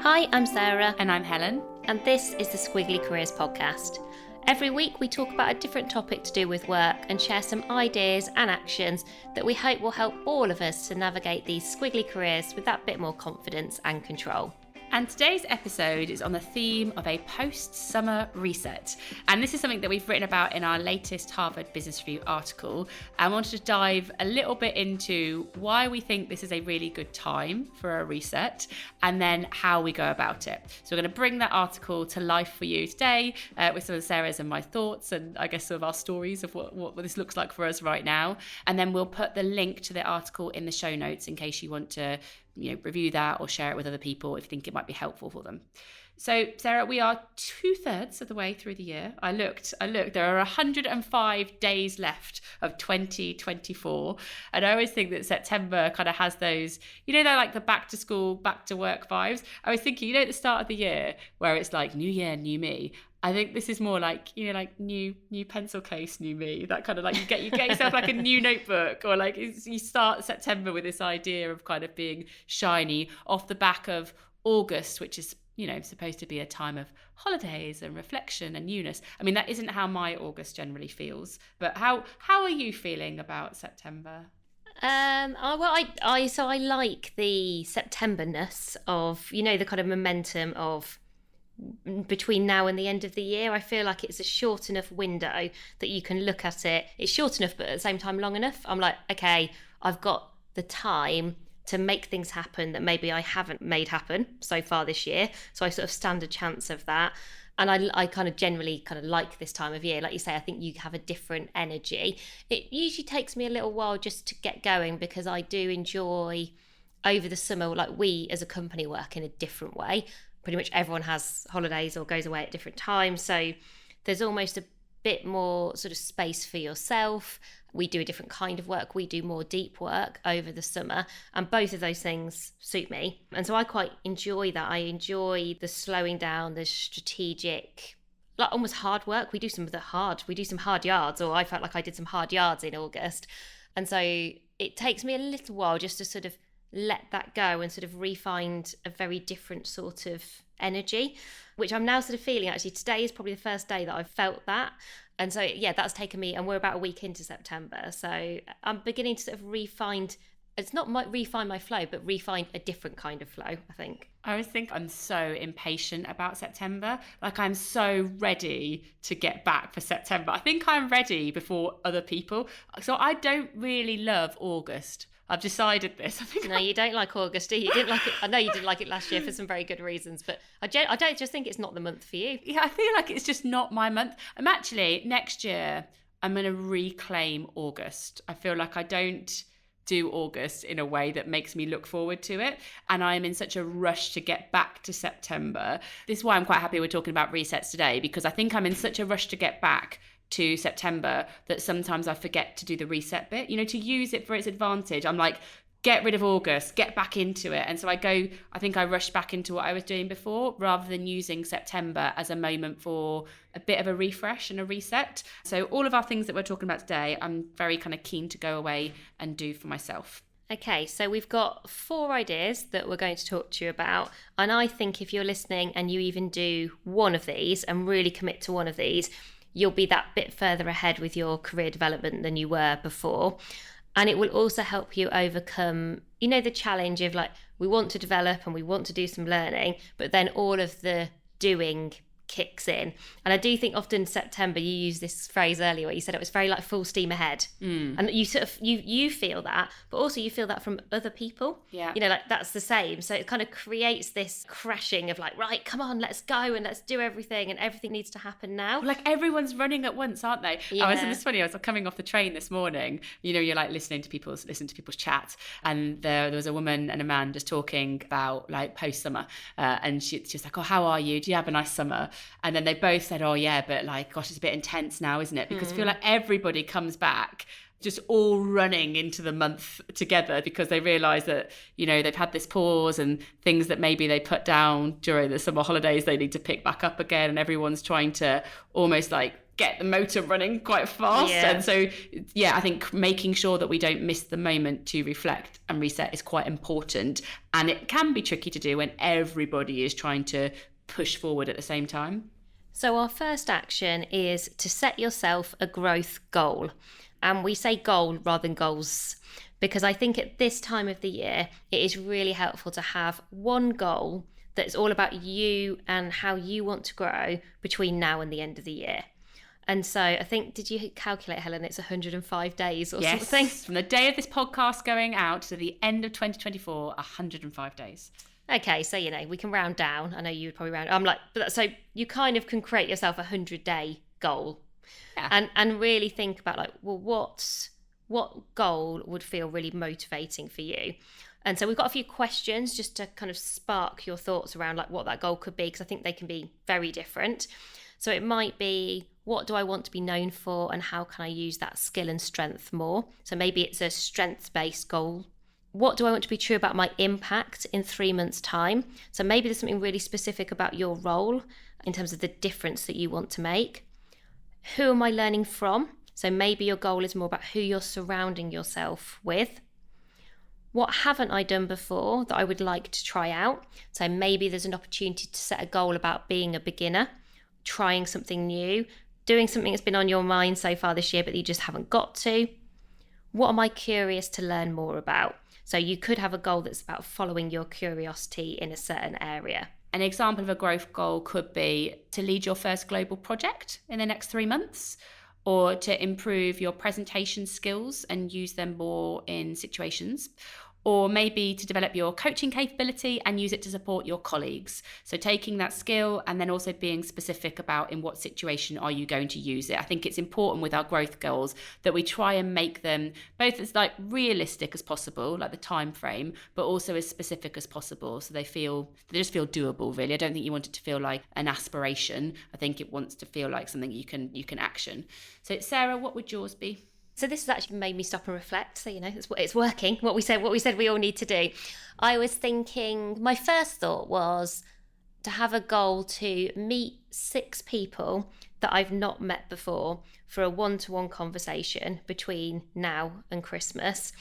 Hi, I'm Sarah. And I'm Helen. And this is the Squiggly Careers podcast. Every week we talk about a different topic to do with work and share some ideas and actions that we hope will help all of us to navigate these squiggly careers with that bit more confidence and control. And today's episode is on the theme of a post-summer reset. And this is something that we've written about in our latest Harvard Business Review article. I wanted to dive a little bit into why we think this is a really good time for a reset and then how we go about it. So we're going to bring that article to life for you today with some of Sarah's and my thoughts and I guess some of our stories of what this looks like for us right now. And then we'll put the link to the article in the show notes in case you want to review that or share it with other people if you think it might be helpful for them. So, Sarah, we are 2/3 of the way through the year. I looked. There are 105 days left of 2024. And I always think that September kind of has those, they're like the back to school, back to work vibes. I was thinking, at the start of the year where it's like new year, new me. I think this is more like, like new pencil case, new me. That kind of like you get yourself like a new notebook, or like you start September with this idea of kind of being shiny off the back of August, which is, supposed to be a time of holidays and reflection and newness. I mean, that isn't how my August generally feels. But how are you feeling about September? I like the September-ness of, the kind of momentum of between now and the end of the year. I feel like it's a short enough window that you can look at it. It's short enough, but at the same time long enough. I'm like, okay, I've got the time to make things happen that maybe I haven't made happen so far this year. So I sort of stand a chance of that. And I kind of generally kind of like this time of year. Like you say, I think you have a different energy. It usually takes me a little while just to get going because I do enjoy over the summer, like we as a company work in a different way. Pretty much everyone has holidays or goes away at different times. So there's almost a bit more sort of space for yourself. We do a different kind of work. We do more deep work over the summer. And both of those things suit me. And so I quite enjoy that. I enjoy the slowing down, the strategic, like almost hard work. We do some hard yards, or I felt like I did some hard yards in August. And so it takes me a little while just to sort of let that go and sort of re-find a very different sort of energy, which I'm now sort of feeling. Actually, today is probably the first day that I've felt that. And so, that's taken me, and we're about a week into September. So I'm beginning to sort of refine my flow, but refine a different kind of flow, I think. I always think I'm so impatient about September. Like I'm so ready to get back for September. I think I'm ready before other people. So I don't really love August. I've decided this. No, you don't like August, do you? You didn't like it. I know you didn't like it last year for some very good reasons, but I don't just think it's not the month for you. Yeah, I feel like it's just not my month. I'm actually, next year, I'm going to reclaim August. I feel like I don't do August in a way that makes me look forward to it. And I'm in such a rush to get back to September. This is why I'm quite happy we're talking about resets today, because I think I'm in such a rush to get back to September that sometimes I forget to do the reset bit, to use it for its advantage. I'm like, get rid of August, get back into it. And so I think I rushed back into what I was doing before rather than using September as a moment for a bit of a refresh and a reset. So all of our things that we're talking about today, I'm very kind of keen to go away and do for myself. Okay, so we've got 4 ideas that we're going to talk to you about. And I think if you're listening and you even do one of these and really commit to one of these, you'll be that bit further ahead with your career development than you were before. And it will also help you overcome, the challenge of like, we want to develop and we want to do some learning, but then all of the doing kicks in. And I do think often September, you used this phrase earlier where you said it was very like full steam ahead. And you sort of, you feel that, but also you feel that from other people. Yeah. Like that's the same. So it kind of creates this crashing of like, right, come on, let's go and let's do everything. And everything needs to happen now. Like everyone's running at once, aren't they? Yeah. It's funny. I was coming off the train this morning, you're like listening to people's chat. And there was a woman and a man just talking about like post-summer. And she's like, oh, how are you? Do you have a nice summer? And then they both said, oh yeah, but like, gosh, it's a bit intense now, isn't it? Because I feel like everybody comes back just all running into the month together because they realise that, you know, they've had this pause and things that maybe they put down during the summer holidays, they need to pick back up again. And everyone's trying to almost like get the motor running quite fast. Yeah. And so, yeah, I think making sure that we don't miss the moment to reflect and reset is quite important. And it can be tricky to do when everybody is trying to push forward at the same time. So our first action is to set yourself a growth goal. And we say goal rather than goals, because I think at this time of the year, it is really helpful to have one goal that's all about you and how you want to grow between now and the end of the year. And so I think, did you calculate, Helen, it's 105 days or something? Yes, from the day of this podcast going out to the end of 2024, 105 days. Okay, so, we can round down. I know you would probably round. So you kind of can create yourself a 100-day goal. Yeah. And really think about what goal would feel really motivating for you. And so we've got a few questions just to kind of spark your thoughts around what that goal could be, because I think they can be very different. So it might be, what do I want to be known for and how can I use that skill and strength more? So maybe it's a strengths-based goal. What do I want to be true about my impact in 3 months' time? So maybe there's something really specific about your role in terms of the difference that you want to make. Who am I learning from? So maybe your goal is more about who you're surrounding yourself with. What haven't I done before that I would like to try out? So maybe there's an opportunity to set a goal about being a beginner, trying something new, doing something that's been on your mind so far this year but you just haven't got to. What am I curious to learn more about? So you could have a goal that's about following your curiosity in a certain area. An example of a growth goal could be to lead your first global project in the next 3 months, or to improve your presentation skills and use them more in situations, or maybe to develop your coaching capability and use it to support your colleagues. So taking that skill and then also being specific about in what situation are you going to use it. I think it's important with our growth goals that we try and make them both as realistic as possible, like the time frame, but also as specific as possible, so they just feel doable, really. I don't think you want it to feel like an aspiration. I think it wants to feel like something you can action. So Sarah, what would yours be? So this has actually made me stop and reflect. So, it's working, what we said we all need to do. I was thinking, my first thought was to have a goal to meet 6 people that I've not met before for a one-to-one conversation between now and Christmas.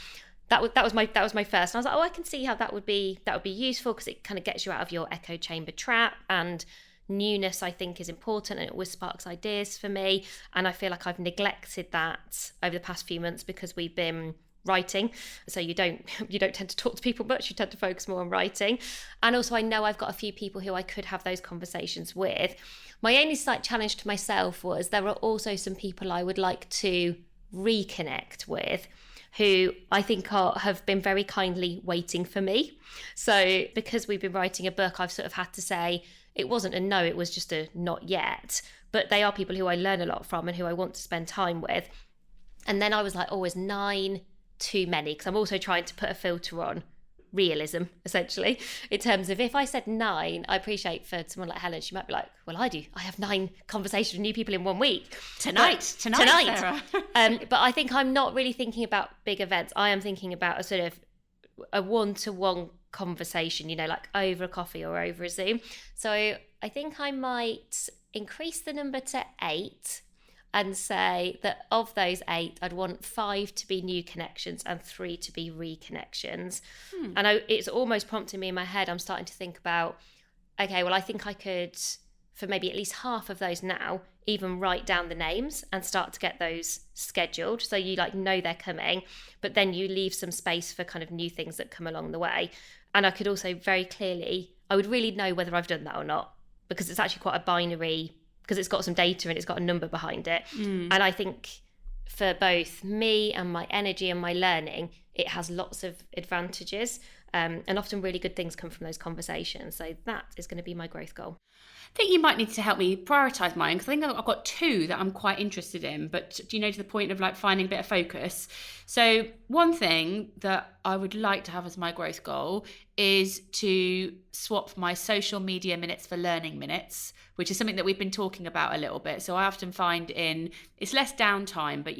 That was my first. And I was like, I can see how that would be useful, because it kind of gets you out of your echo chamber trap, and newness, I think, is important, and it always sparks ideas for me. And I feel like I've neglected that over the past few months because we've been writing. So you don't tend to talk to people much, you tend to focus more on writing. And also I know I've got a few people who I could have those conversations with. My only slight challenge to myself was there are also some people I would like to reconnect with who I think have been very kindly waiting for me. So because we've been writing a book, I've sort of had to say, it wasn't a no, it was just a not yet. But they are people who I learn a lot from and who I want to spend time with. And then I was like, is 9 too many? Because I'm also trying to put a filter on realism, essentially, in terms of if I said 9, I appreciate for someone like Helen, she might be like, well, I have 9 conversations with new people in 1 week. Tonight, Sarah. But I think I'm not really thinking about big events. I am thinking about a sort of a one-to-one conversation, over a coffee or over a Zoom. So I think I might increase the number to 8 and say that of those 8, I'd want 5 to be new connections and 3 to be reconnections. And it's almost prompting me in my head. I'm starting to think about, okay, well, I think I could, for maybe at least half of those now, even write down the names and start to get those scheduled. So you know they're coming, but then you leave some space for kind of new things that come along the way. And I could also very clearly, I would really know whether I've done that or not, because it's actually quite a binary, because it's got some data and it's got a number behind it. And I think for both me and my energy and my learning, it has lots of advantages. And often really good things come from those conversations. So that is going to be my growth goal. I think you might need to help me prioritise mine, because I think I've got 2 that I'm quite interested in, but to the point of finding a bit of focus. So one thing that I would like to have as my growth goal is to swap my social media minutes for learning minutes, which is something that we've been talking about a little bit. So I often find it's less downtime, but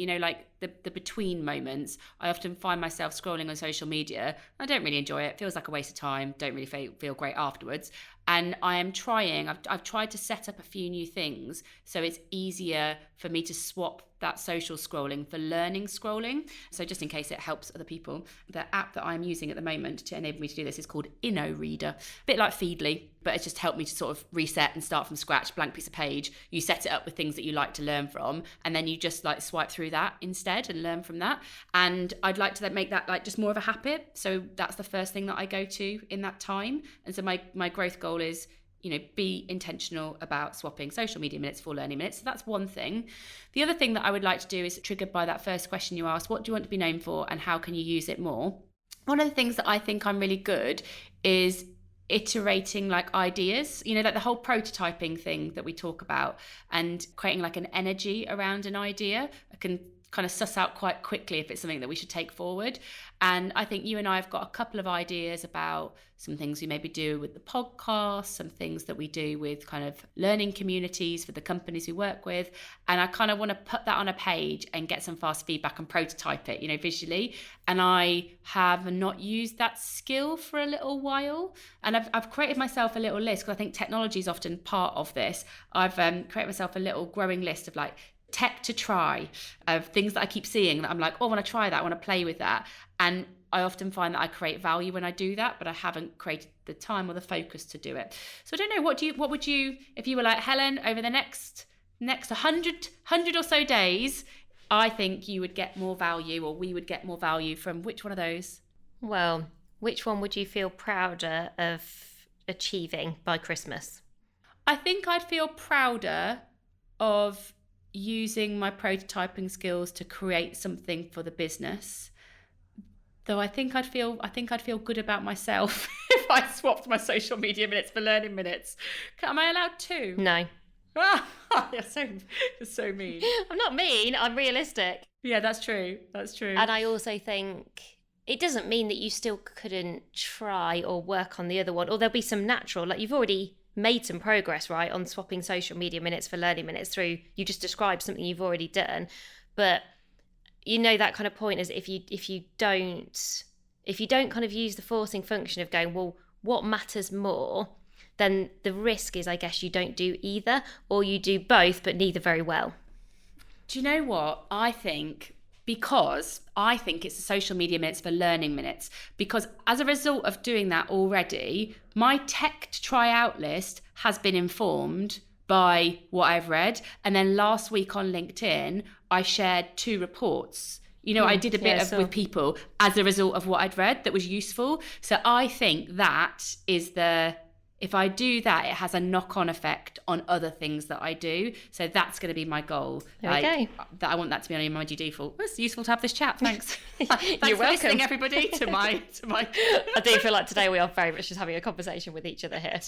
the between moments, I often find myself scrolling on social media. I don't really enjoy it. It feels like a waste of time. Don't really feel great afterwards. And I've tried to set up a few new things so it's easier for me to swap that social scrolling for learning scrolling. So just in case it helps other people, the app that I'm using at the moment to enable me to do this is called InnoReader. A bit like Feedly, but it's just helped me to sort of reset and start from scratch, blank piece of page. You set it up with things that you like to learn from, and then you just like swipe through that instead and learn from that. And I'd like to make that like just more of a habit. So that's the first thing that I go to in that time. And so my growth goal is, be intentional about swapping social media minutes for learning minutes. So that's one thing. The other thing that I would like to do is triggered by that first question you asked, what do you want to be known for and how can you use it more? One of the things that I think I'm really good is iterating like ideas, like the whole prototyping thing that we talk about, and creating like an energy around an idea. I can kind of suss out quite quickly if it's something that we should take forward. And I think you and I have got a couple of ideas about some things we maybe do with the podcast, some things that we do with kind of learning communities for the companies we work with. And I kind of want to put that on a page and get some fast feedback and prototype it, visually. And I have not used that skill for a little while. And I've created myself a little list, because I think technology is often part of this. I've created myself a little growing list of like tech to try, of things that I keep seeing that I'm like, oh, I want to try that, I want to play with that. And I often find that I create value when I do that, but I haven't created the time or the focus to do it. So I don't know, what would you, if you were like, Helen, over the next 100 or so days, I think you would get more value, or we would get more value from which one of those? Well, which one would you feel prouder of achieving by Christmas? I think I'd feel prouder of using my prototyping skills to create something for the business. Though I think I'd feel good about myself if I swapped my social media minutes for learning minutes. Am I allowed to? No. You're so mean. I'm not mean, I'm realistic. Yeah, that's true. And I also think it doesn't mean that you still couldn't try or work on the other one, or there'll be some natural, like you've already made some progress, right, on swapping social media minutes for learning minutes through, you just described something you've already done. But that kind of point is if you don't kind of use the forcing function of going, well, what matters more, then the risk is, I guess, you don't do either, or you do both but neither very well. Do you know what I think? Because I think it's the social media minutes for learning minutes, because as a result of doing that already, my tech to try out list has been informed by what I've read. And then last week on LinkedIn, I shared 2 reports. I did a bit with people as a result of what I'd read that was useful. So I think that is if I do that, it has a knock-on effect on other things that I do. So that's going to be my goal. Okay. That I want that to be on my default. It's useful to have this chat. Thanks. Thanks You're for welcome. listening, everybody, to my. I do feel like today we are very much just having a conversation with each other here.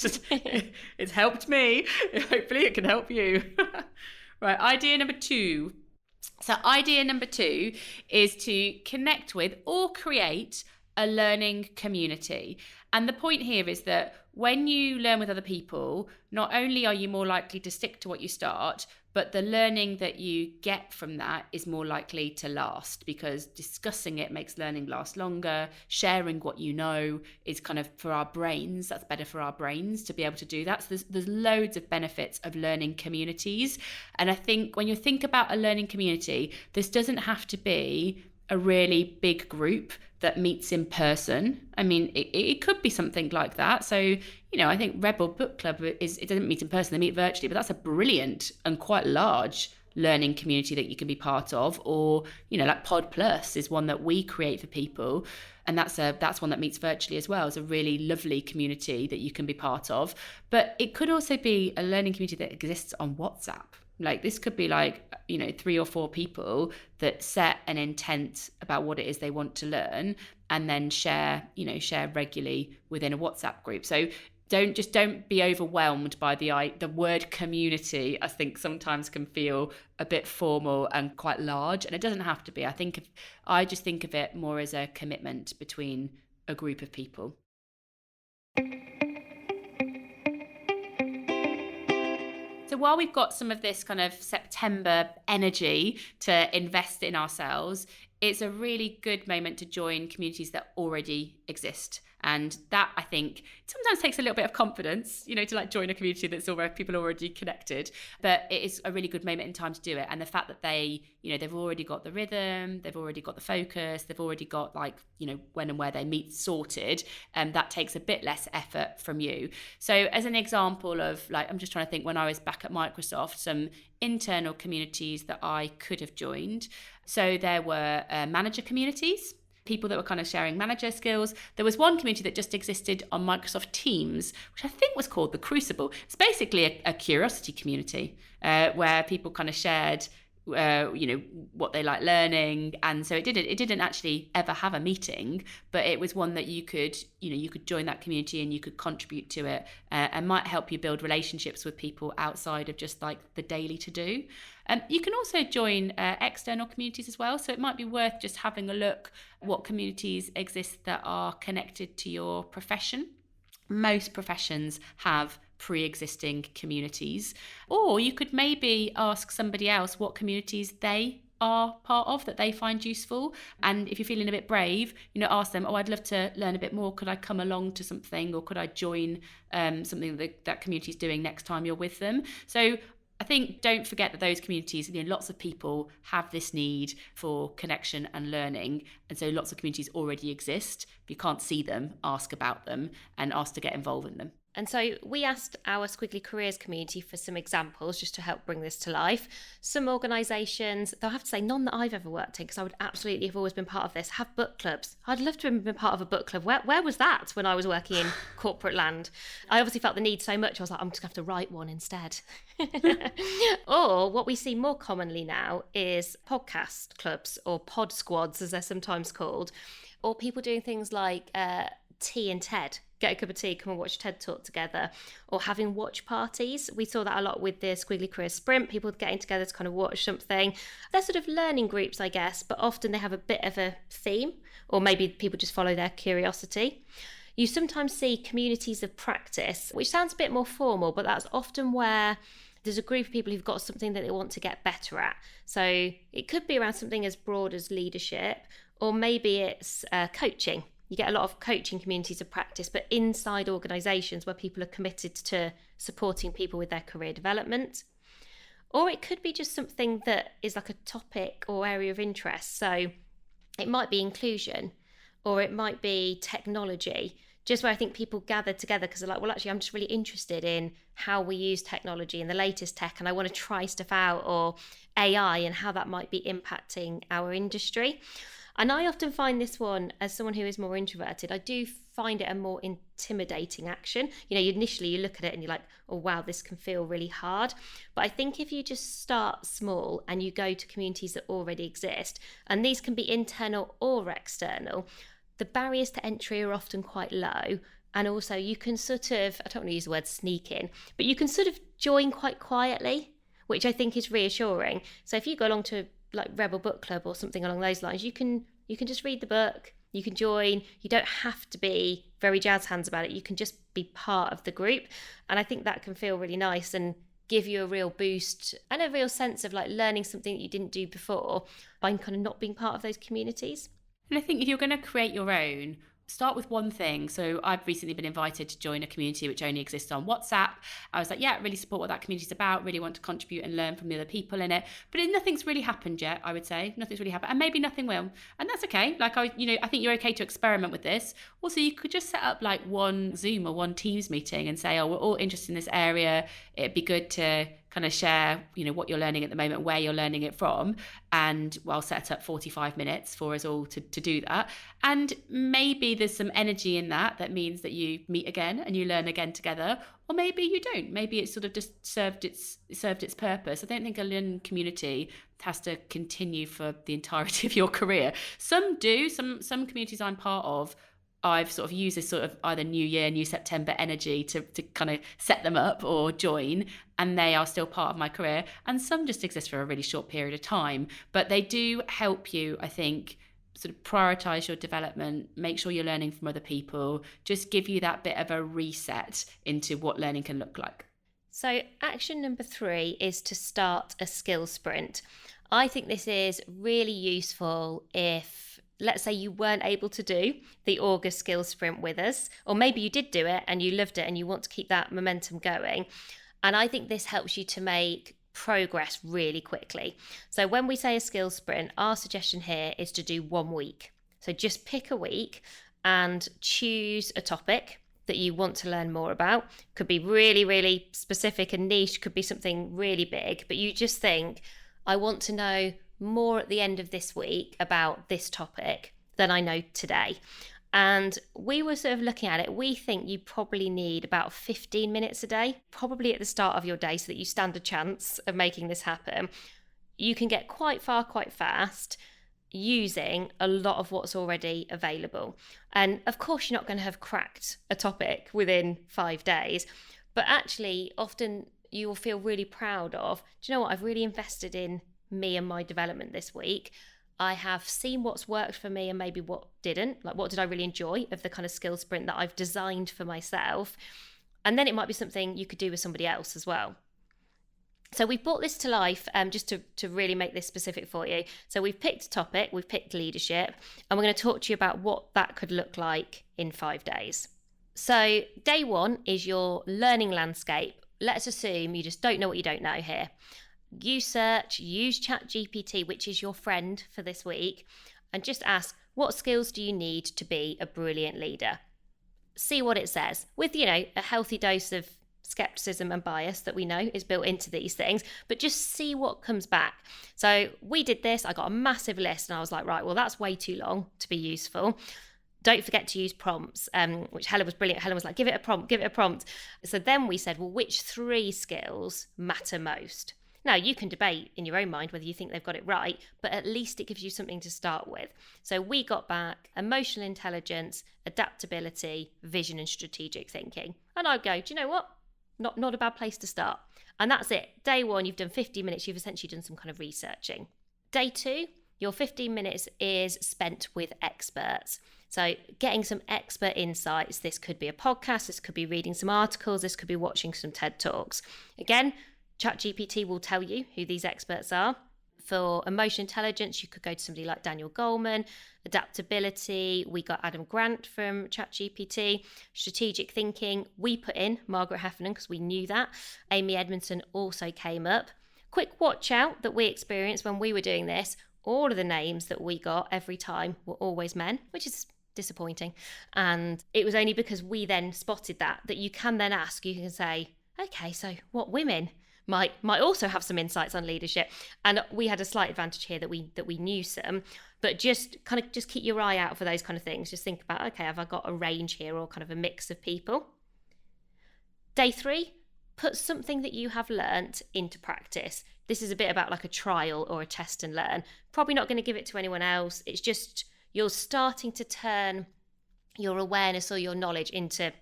It's helped me. Hopefully it can help you. Right, idea number 2. So idea number 2 is to connect with or create a learning community. And the point here is that when you learn with other people, not only are you more likely to stick to what you start, but the learning that you get from that is more likely to last, because discussing it makes learning last longer. Sharing what you know is kind of for our brains. That's better for our brains to be able to do that. So there's loads of benefits of learning communities. And I think when you think about a learning community, this doesn't have to be a really big group that meets in person. I mean, it could be something like that. So, I think Rebel Book Club it doesn't meet in person, they meet virtually, but that's a brilliant and quite large learning community that you can be part of. Or, like Pod Plus is one that we create for people. And that's one that meets virtually as well. It's a really lovely community that you can be part of. But it could also be a learning community that exists on WhatsApp. Like this could be 3 or 4 people that set an intent about what it is they want to learn, and then share regularly within a WhatsApp group. So don't be overwhelmed by the word community. I think sometimes can feel a bit formal and quite large, and it doesn't have to be. I just think of it more as a commitment between a group of people. So while we've got some of this kind of September energy to invest in ourselves, it's a really good moment to join communities that already exist. And that, I think, sometimes takes a little bit of confidence, to like join a community that's already people already connected. But it is a really good moment in time to do it. And the fact that they've already got the rhythm, they've already got the focus, they've already got when and where they meet sorted, that takes a bit less effort from you. So as an example of I'm just trying to think when I was back at Microsoft, some internal communities that I could have joined. So there were manager communities, people that were kind of sharing manager skills. There was one community that just existed on Microsoft Teams, which I think was called the Crucible. It's basically a curiosity community where people kind of shared what they like learning. And so it didn't actually ever have a meeting, but it was one that you could join that community and you could contribute to it, and might help you build relationships with people outside of just like the daily to do. You can also join external communities as well. So it might be worth just having a look what communities exist that are connected to your profession. Most professions have pre-existing communities, or you could maybe ask somebody else what communities they are part of that they find useful. And if you're feeling a bit brave, ask them, I'd love to learn a bit more. Could I come along to something, or could I join something that community is doing next time you're with them? So I think don't forget that those communities, lots of people have this need for connection and learning. And so lots of communities already exist. If you can't see them, ask about them and ask to get involved in them. And so we asked our Squiggly Careers community for some examples just to help bring this to life. Some organisations, though I have to say none that I've ever worked in, because I would absolutely have always been part of this, have book clubs. I'd love to have been part of a book club. Where was that when I was working in corporate land? I obviously felt the need so much, I was like, I'm just going to have to write one instead. Or what we see more commonly now is podcast clubs, or pod squads as they're sometimes called, or people doing things like tea and TED. Get a cup of tea, come and watch TED Talk together, or having watch parties. We saw that a lot with the Squiggly Careers Sprint, people getting together to kind of watch something. They're sort of learning groups, I guess, but often they have a bit of a theme, or maybe people just follow their curiosity. You sometimes see communities of practice, which sounds a bit more formal, but that's often where there's a group of people who've got something that they want to get better at. So it could be around something as broad as leadership, or maybe it's coaching. You get a lot of coaching communities of practice, but inside organisations where people are committed to supporting people with their career development. Or it could be just something that is like a topic or area of interest. So it might be inclusion, or it might be technology, just where I think people gather together because they're like, well, actually, I'm just really interested in how we use technology and the latest tech, and I want to try stuff out, or AI and how that might be impacting our industry. And I often find this one, as someone who is more introverted, I do find it a more intimidating action. Initially you look at it and you're like, oh wow, this can feel really hard. But I think if you just start small and you go to communities that already exist, and these can be internal or external, the barriers to entry are often quite low. And also you can sort of, I don't want to use the word sneak in, but you can sort of join quite quietly, which I think is reassuring. So if you go along to like Rebel Book Club or something along those lines, you can just read the book, you can join, you don't have to be very jazz hands about it, you can just be part of the group. And I think that can feel really nice and give you a real boost and a real sense of like learning something that you didn't do before by kind of not being part of those communities. And I think if you're going to create your own, start with one thing. So I've recently been invited to join a community which only exists on WhatsApp. I was like, yeah, really support what that community is about, really want to contribute and learn from the other people in it. But nothing's really happened yet, I would say. Nothing's really happened. And maybe nothing will. And that's okay. Like, I think you're okay to experiment with this. Also, you could just set up like one Zoom or one Teams meeting and say, oh, we're all interested in this area. It'd be good to kind of share, what you're learning at the moment, where you're learning it from. And I'll set up 45 minutes for us all to do that. And maybe there's some energy in that means that you meet again and you learn again together. Or maybe you don't. Maybe it's sort of just served its purpose. I don't think a learning community has to continue for the entirety of your career. Some do. Some communities I'm part of, I've sort of used this sort of either New Year, New September energy to kind of set them up or join, and they are still part of my career. And some just exist for a really short period of time, but they do help you, I think, sort of prioritise your development, make sure you're learning from other people, just give you that bit of a reset into what learning can look like. So action number 3 is to start a skill sprint. I think this is really useful if, let's say, you weren't able to do the August skill sprint with us, or maybe you did do it and you loved it and you want to keep that momentum going. And I think this helps you to make progress really quickly. So when we say a skill sprint, our suggestion here is to do 1 week. So just pick a week and choose a topic that you want to learn more about. Could be really, really specific and niche, could be something really big, but you just think, I want to know more at the end of this week about this topic than I know today. And we were sort of looking at it. We think you probably need about 15 minutes a day, probably at the start of your day, so that you stand a chance of making this happen. You can get quite far quite fast using a lot of what's already available. And of course, you're not going to have cracked a topic within 5 days, but actually often you will feel really proud of, do you know what, I've really invested in me and my development this week. I have seen what's worked for me and maybe what didn't, like what did I really enjoy of the kind of skill sprint that I've designed for myself. And then it might be something you could do with somebody else as well. So we've brought this to life just to really make this specific for you. So we've picked a topic, we've picked leadership, and we're going to talk to you about what that could look like in 5 days. So day 1 is your learning landscape. Let's assume you just don't know what you don't know here. Use search, use ChatGPT, which is your friend for this week, and just ask, what skills do you need to be a brilliant leader? See what it says with, a healthy dose of skepticism and bias that we know is built into these things, but just see what comes back. So we did this, I got a massive list and I was like, right, well, that's way too long to be useful. Don't forget to use prompts, which Helen was brilliant. Helen was like, give it a prompt. So then we said, well, which 3 skills matter most? Now, you can debate in your own mind whether you think they've got it right, but at least it gives you something to start with. So we got back emotional intelligence, adaptability, vision, and strategic thinking. And I'd go, do you know what? Not a bad place to start. And that's it. Day 1, you've done 50 minutes. You've essentially done some kind of researching. Day 2, your 15 minutes is spent with experts. So getting some expert insights. This could be a podcast. This could be reading some articles. This could be watching some TED Talks. Again, ChatGPT will tell you who these experts are. For emotional intelligence, you could go to somebody like Daniel Goleman. Adaptability, we got Adam Grant from ChatGPT. Strategic thinking, we put in Margaret Heffernan because we knew that. Amy Edmondson also came up. Quick watch out that we experienced when we were doing this. All of the names that we got every time were always men, which is disappointing. And it was only because we then spotted that you can then ask, you can say, okay, so what women might also have some insights on leadership. And we had a slight advantage here that we knew some, but just keep your eye out for those kind of things. Just think about, okay, have I got a range here or kind of a mix of people? Day 3, put something that you have learnt into practice. This is a bit about like a trial or a test and learn. Probably not going to give it to anyone else. It's just you're starting to turn your awareness or your knowledge into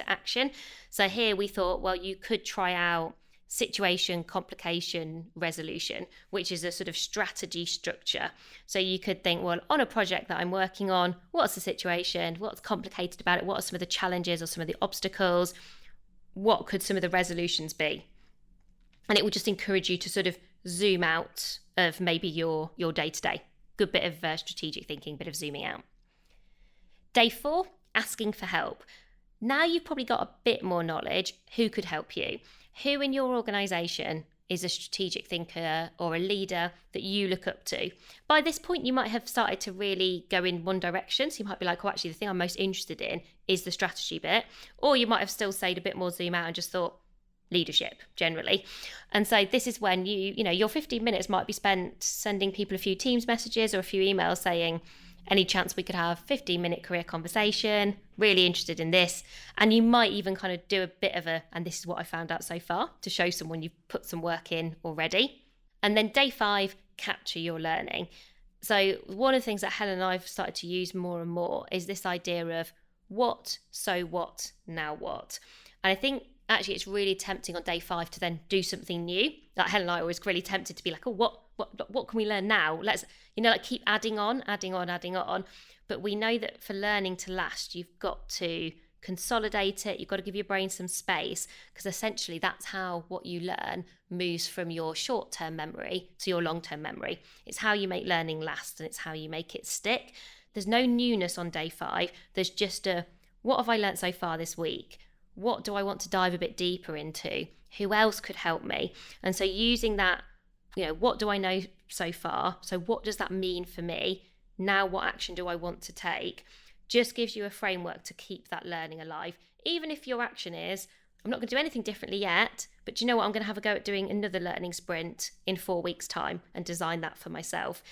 action. So here we thought, well, you could try out situation, complication, resolution, which is a sort of strategy structure. So you could think, well, on a project that I'm working on, what's the situation? What's complicated about it? What are some of the challenges or some of the obstacles? What could some of the resolutions be? And it will just encourage you to sort of zoom out of maybe your day-to-day. Good bit of strategic thinking, bit of zooming out. Day 4, asking for help. Now you've probably got a bit more knowledge. Who could help you? Who in your organisation is a strategic thinker or a leader that you look up to? By this point, you might have started to really go in one direction. So you might be like, oh, actually, the thing I'm most interested in is the strategy bit. Or you might have still stayed a bit more zoom out and just thought leadership generally. And so this is when your 15 minutes might be spent sending people a few Teams messages or a few emails saying, any chance we could have 15-minute career conversation, really interested in this. And you might even kind of do a bit of and this is what I found out so far, to show someone you've put some work in already. And then day 5, capture your learning. So one of the things that Helen and I have started to use more and more is this idea of what, so what, now what. And I think actually it's really tempting on day 5 to then do something new. Like Helen and I are always really tempted to be like, oh, what can we learn now? Let's, keep adding on. But we know that for learning to last, you've got to consolidate it. You've got to give your brain some space, because essentially that's how what you learn moves from your short-term memory to your long-term memory. It's how you make learning last, and it's how you make it stick. There's no newness on day 5. There's just what have I learnt so far this week? What do I want to dive a bit deeper into? Who else could help me? And so using that, what do I know so far? So what does that mean for me? Now, what action do I want to take? Just gives you a framework to keep that learning alive. Even if your action is, I'm not going to do anything differently yet, but do you know what? I'm going to have a go at doing another learning sprint in 4 weeks' time and design that for myself.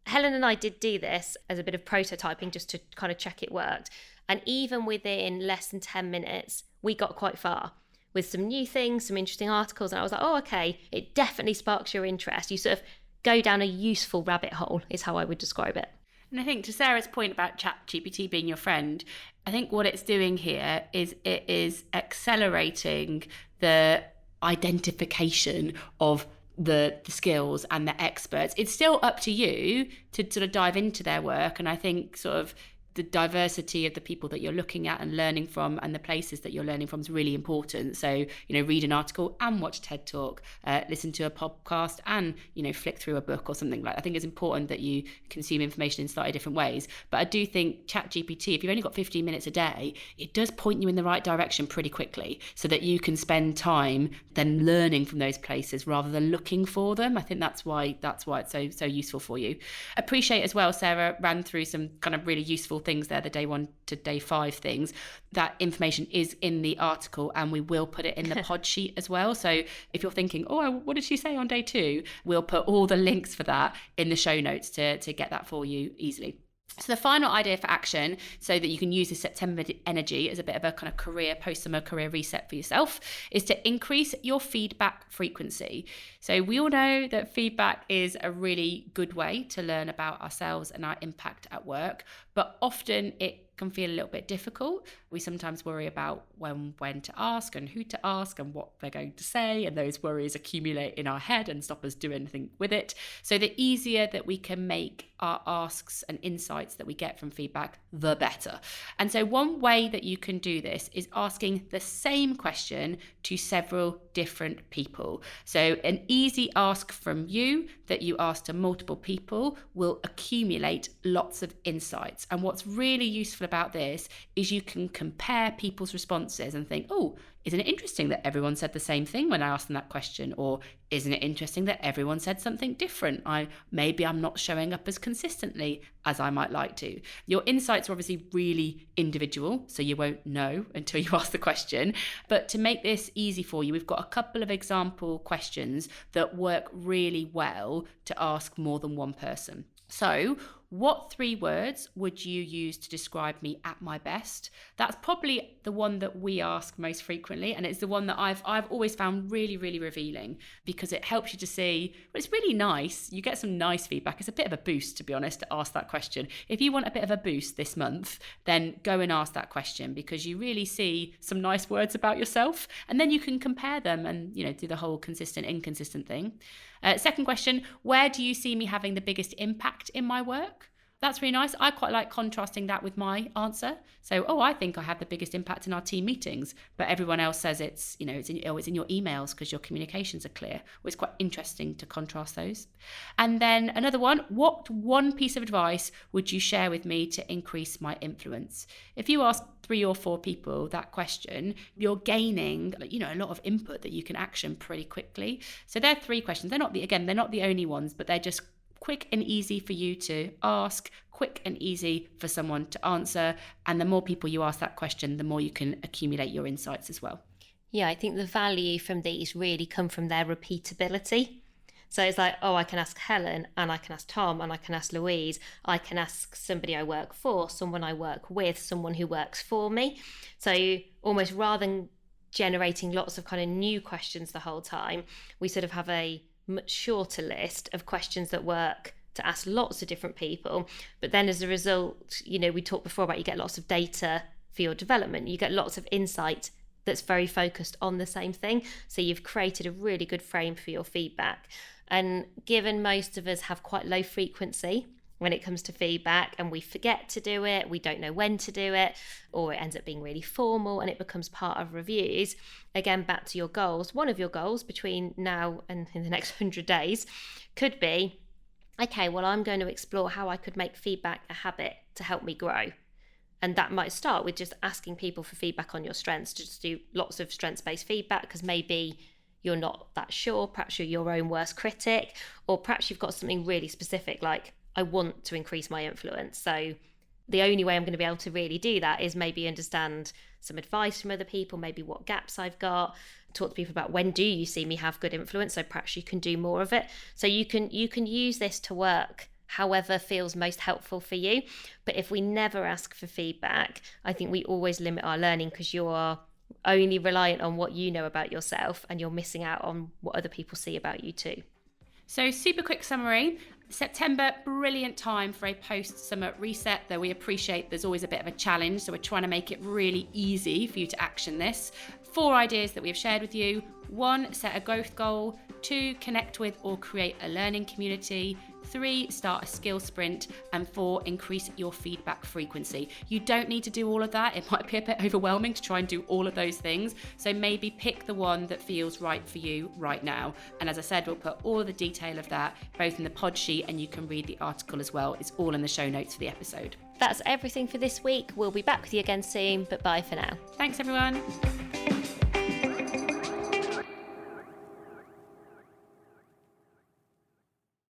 Helen and I did do this as a bit of prototyping just to kind of check it worked. And even within less than 10 minutes, we got quite far with some new things, some interesting articles. And I was like, oh, okay, it definitely sparks your interest. You sort of go down a useful rabbit hole is how I would describe it. And I think to Sarah's point about ChatGPT being your friend, I think what it's doing here is it is accelerating the identification of the skills and the experts. It's still up to you to sort of dive into their work. And I think sort of the diversity of the people that you're looking at and learning from and the places that you're learning from is really important. So, read an article and watch TED Talk, listen to a podcast and, flick through a book or something like that. I think it's important that you consume information in slightly different ways. But I do think ChatGPT, if you've only got 15 minutes a day, it does point you in the right direction pretty quickly so that you can spend time then learning from those places rather than looking for them. I think that's why it's so useful for you. Appreciate as well, Sarah ran through some kind of really useful things there, the day 1 to day 5 things. That information is in the article and we will put it in the pod sheet as well. So if you're thinking, oh, what did she say on day 2? We'll put all the links for that in the show notes to get that for you easily. So the final idea for action, so that you can use this September energy as a bit of a kind of post-summer career reset for yourself, is to increase your feedback frequency. So we all know that feedback is a really good way to learn about ourselves and our impact at work, but often it can feel a little bit difficult. We sometimes worry about when to ask and who to ask and what they're going to say, and those worries accumulate in our head and stop us doing anything with it. So the easier that we can make our asks and insights that we get from feedback, the better. And so one way that you can do this is asking the same question to several different people. So an easy ask from you that you ask to multiple people will accumulate lots of insights. And what's really useful about this is you can compare people's responses and think, oh, isn't it interesting that everyone said the same thing when I asked them that question? Or isn't it interesting that everyone said something different? Maybe I'm not showing up as consistently as I might like to. Your insights are obviously really individual, so you won't know until you ask the question. But to make this easy for you, we've got a couple of example questions that work really well to ask more than one person. So, what 3 words would you use to describe me at my best? That's probably the one that we ask most frequently, and it's the one that I've always found really, really revealing, because it helps you to see, well, it's really nice. You get some nice feedback. It's a bit of a boost, to be honest, to ask that question. If you want a bit of a boost this month, then go and ask that question, because you really see some nice words about yourself, and then you can compare them and, do the whole consistent, inconsistent thing. Second question, where do you see me having the biggest impact in my work? That's really nice. I quite like contrasting that with my answer. So, I think I have the biggest impact in our team meetings, but everyone else says it's in your emails because your communications are clear. Well, it's quite interesting to contrast those. And then another one, what one piece of advice would you share with me to increase my influence? If you ask 3 or 4 people that question, you're gaining, a lot of input that you can action pretty quickly. So there are 3 questions. They're not the only ones, but they're just quick and easy for you to ask, quick and easy for someone to answer. And the more people you ask that question, the more you can accumulate your insights as well. Yeah, I think the value from these really come from their repeatability. So it's like, I can ask Helen, and I can ask Tom, and I can ask Louise. I can ask somebody I work for, someone I work with, someone who works for me. So almost rather than generating lots of kind of new questions the whole time, we sort of have a much shorter list of questions that work to ask lots of different people. But then as a result, we talked before about you get lots of data for your development. You get lots of insight that's very focused on the same thing. So you've created a really good frame for your feedback. And given most of us have quite low frequency when it comes to feedback, and we forget to do it, we don't know when to do it, or it ends up being really formal and it becomes part of reviews. Again, back to your goals. One of your goals between now and in the next 100 days could be, okay, well, I'm going to explore how I could make feedback a habit to help me grow. And that might start with just asking people for feedback on your strengths, to just do lots of strengths-based feedback, because maybe you're not that sure, perhaps you're your own worst critic, or perhaps you've got something really specific like, I want to increase my influence. So the only way I'm going to be able to really do that is maybe understand some advice from other people, maybe what gaps I've got, talk to people about when do you see me have good influence, so perhaps you can do more of it. So you can use this to work however feels most helpful for you. But if we never ask for feedback, I think we always limit our learning, because you are only reliant on what you know about yourself and you're missing out on what other people see about you too. So super quick summary. September, brilliant time for a post-summer reset, though we appreciate there's always a bit of a challenge, so we're trying to make it really easy for you to action this. 4 ideas that we've shared with you. 1, set a growth goal. 2, connect with or create a learning community. 3, start a skill sprint. And 4, increase your feedback frequency. You don't need to do all of that. It might be a bit overwhelming to try and do all of those things. So maybe pick the one that feels right for you right now. And as I said, we'll put all the detail of that both in the pod sheet, and you can read the article as well. It's all in the show notes for the episode. That's everything for this week. We'll be back with you again soon, but bye for now. Thanks, everyone.